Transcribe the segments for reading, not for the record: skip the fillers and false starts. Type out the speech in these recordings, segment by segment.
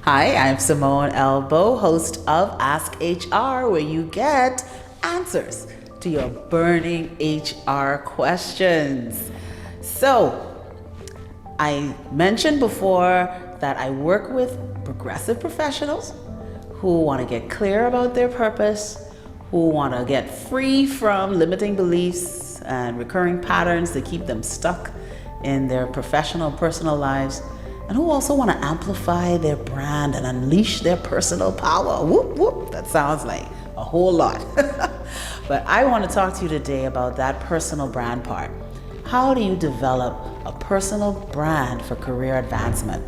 Hi, I'm Simone Elbow, host of Ask HR, where you get answers to your burning HR questions. So, I mentioned before that I work with progressive professionals who want to get clear about their purpose, who want to get free from limiting beliefs and recurring patterns that keep them stuck in their professional and personal lives, and who also want to amplify their brand and unleash their personal power. Whoop, whoop, that sounds like a whole lot. But I want to talk to you today about that personal brand part. How do you develop a personal brand for career advancement?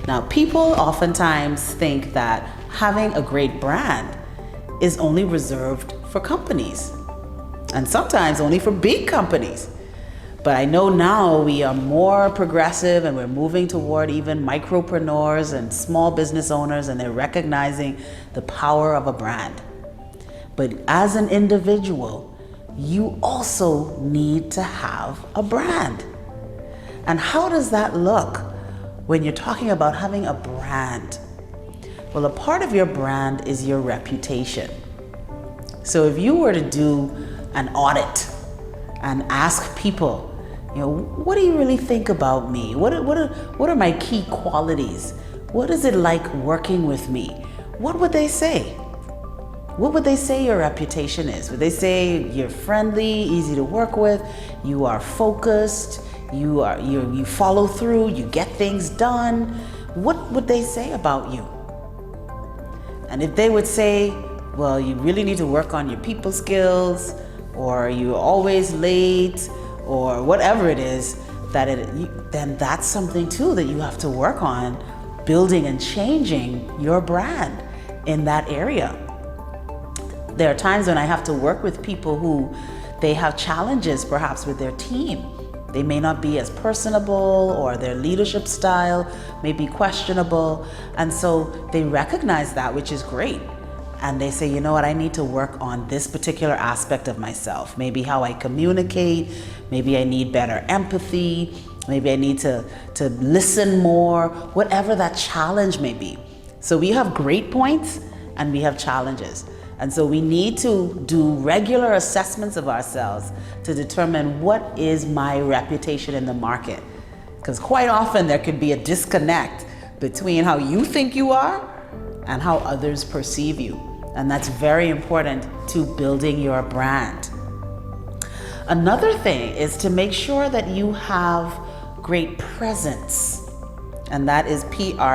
Now, people oftentimes think that having a great brand is only reserved for companies, and sometimes only for big companies. But I know now we are more progressive and we're moving toward even micropreneurs and small business owners, and they're recognizing the power of a brand. But as an individual, you also need to have a brand. And how does that look when you're talking about having a brand? Well, a part of your brand is your reputation. So if you were to do an audit and ask people, what do you really think about me? What are my key qualities? What is it like working with me? What would they say? What would they say your reputation is? Would they say you're friendly, easy to work with, you are focused, you follow through, you get things done? What would they say about you? And if they would say, well, you really need to work on your people skills, or you're always late, or whatever it is, then that's something too that you have to work on, building and changing your brand in that area. There are times when I have to work with people who they have challenges perhaps with their team. They may not be as personable, or their leadership style may be questionable. And so they recognize that, which is great. And they say, you know what, I need to work on this particular aspect of myself. Maybe how I communicate, maybe I need better empathy, maybe I need to listen more, whatever that challenge may be. So we have great points and we have challenges. And so we need to do regular assessments of ourselves to determine what is my reputation in the market. Because quite often there could be a disconnect between how you think you are and how others perceive you. And that's very important to building your brand. Another thing is to make sure that you have great presence. And that is Presence,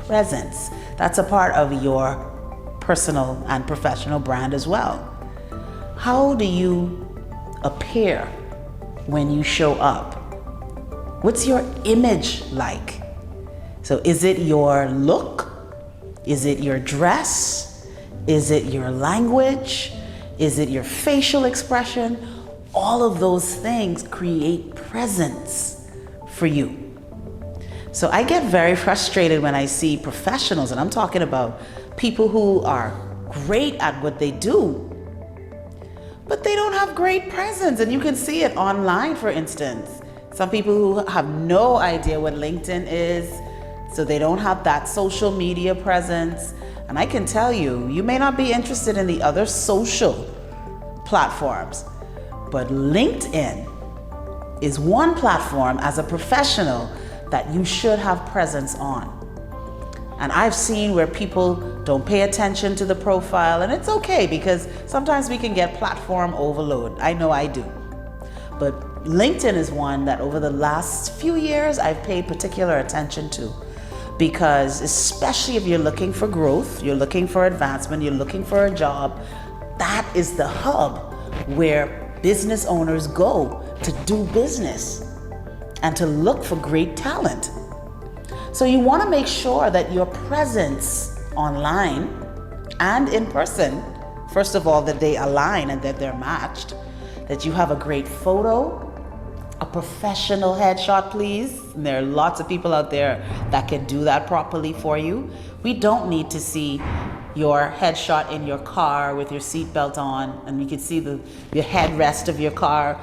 presence. That's a part of your personal and professional brand as well. How do you appear when you show up? What's your image like? So is it your look? Is it your dress? Is it your language? Is it your facial expression? All of those things create presence for you. So I get very frustrated when I see professionals, and I'm talking about people who are great at what they do, but they don't have great presence. And you can see it online, for instance. Some people who have no idea what LinkedIn is, so they don't have that social media presence. And I can tell you, you may not be interested in the other social platforms, but LinkedIn is one platform as a professional that you should have presence on. And I've seen where people don't pay attention to the profile, and it's okay because sometimes we can get platform overload. I know I do. But LinkedIn is one that over the last few years I've paid particular attention to, because especially if you're looking for growth, you're looking for advancement, you're looking for a job, that is the hub where business owners go to do business and to look for great talent. So you want to make sure that your presence online and in person, first of all, that they align and that they're matched, that you have a great photo, a professional headshot, please. And there are lots of people out there that can do that properly for you. We don't need to see your headshot in your car with your seatbelt on, and we can see the headrest of your car.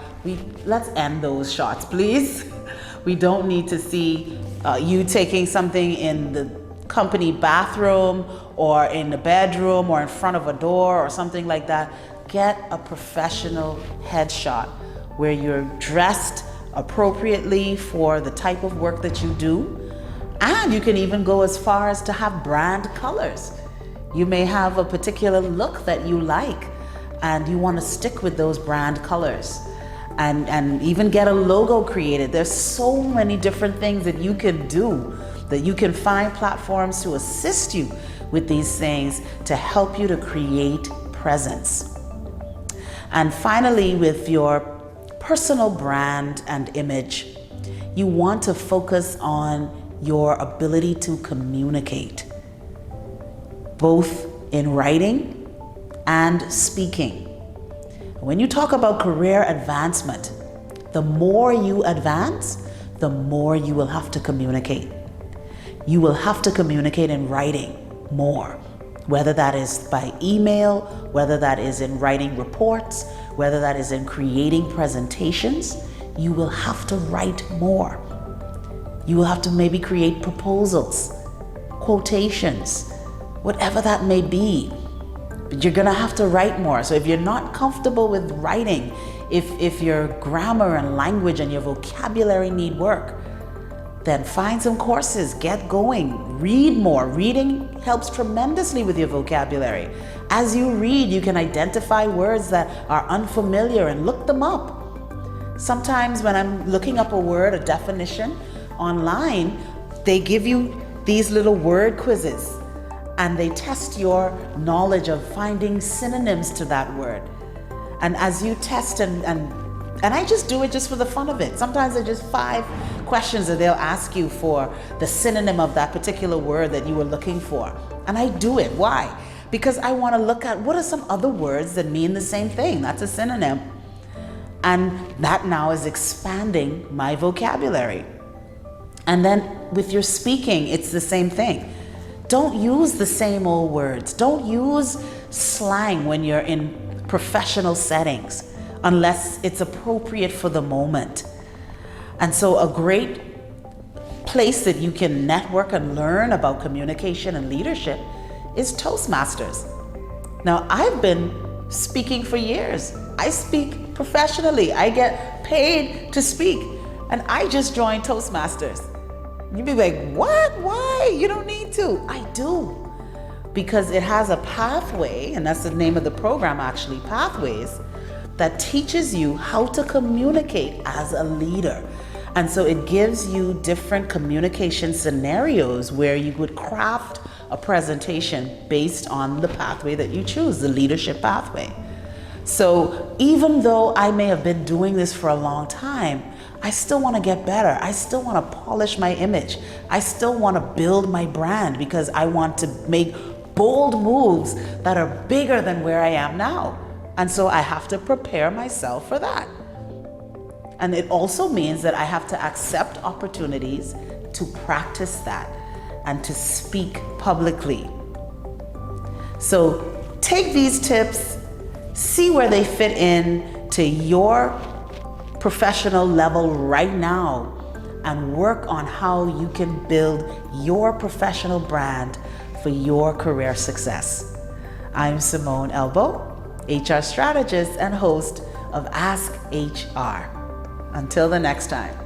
Let's end those shots, please. We don't need to see you taking something in the company bathroom or in the bedroom or in front of a door or something like that, get a professional headshot where you're dressed appropriately for the type of work that you do. And you can even go as far as to have brand colors. You may have a particular look that you like and you want to stick with those brand colors, and even get a logo created. There's so many different things that you can do, that you can find platforms to assist you with these things to help you to create presence. And finally, with your personal brand and image, you want to focus on your ability to communicate, both in writing and speaking. When you talk about career advancement, the more you advance, the more you will have to communicate. You will have to communicate in writing more, whether that is by email, whether that is in writing reports, whether that is in creating presentations. You will have to write more. You will have to maybe create proposals, quotations, whatever that may be. But you're gonna have to write more. So if you're not comfortable with writing, if your grammar and language and your vocabulary need work, then find some courses, get going, read more. Reading helps tremendously with your vocabulary. As you read, you can identify words that are unfamiliar and look them up. Sometimes when I'm looking up a word, a definition online, they give you these little word quizzes and they test your knowledge of finding synonyms to that word. And as you test and I just do it just for the fun of it. Sometimes they're just 5 questions that they'll ask you for the synonym of that particular word that you were looking for. And I do it. Why? Because I want to look at what are some other words that mean the same thing. That's a synonym. And that now is expanding my vocabulary. And then with your speaking, it's the same thing. Don't use the same old words. Don't use slang when you're in professional settings unless it's appropriate for the moment. And so a great place that you can network and learn about communication and leadership is Toastmasters. Now, I've been speaking for years. I speak professionally. I get paid to speak. And I just joined Toastmasters. You'd be like, what? Why? You don't need to. I do. Because it has a pathway, and that's the name of the program actually, Pathways, that teaches you how to communicate as a leader. And so it gives you different communication scenarios where you would craft a presentation based on the pathway that you choose, the leadership pathway. So even though I may have been doing this for a long time, I still want to get better. I still want to polish my image. I still want to build my brand because I want to make bold moves that are bigger than where I am now. And so I have to prepare myself for that. And it also means that I have to accept opportunities to practice that and to speak publicly. So take these tips, see where they fit in to your professional level right now, and work on how you can build your professional brand for your career success. I'm Simone Elbow, HR strategist and host of Ask HR. Until the next time.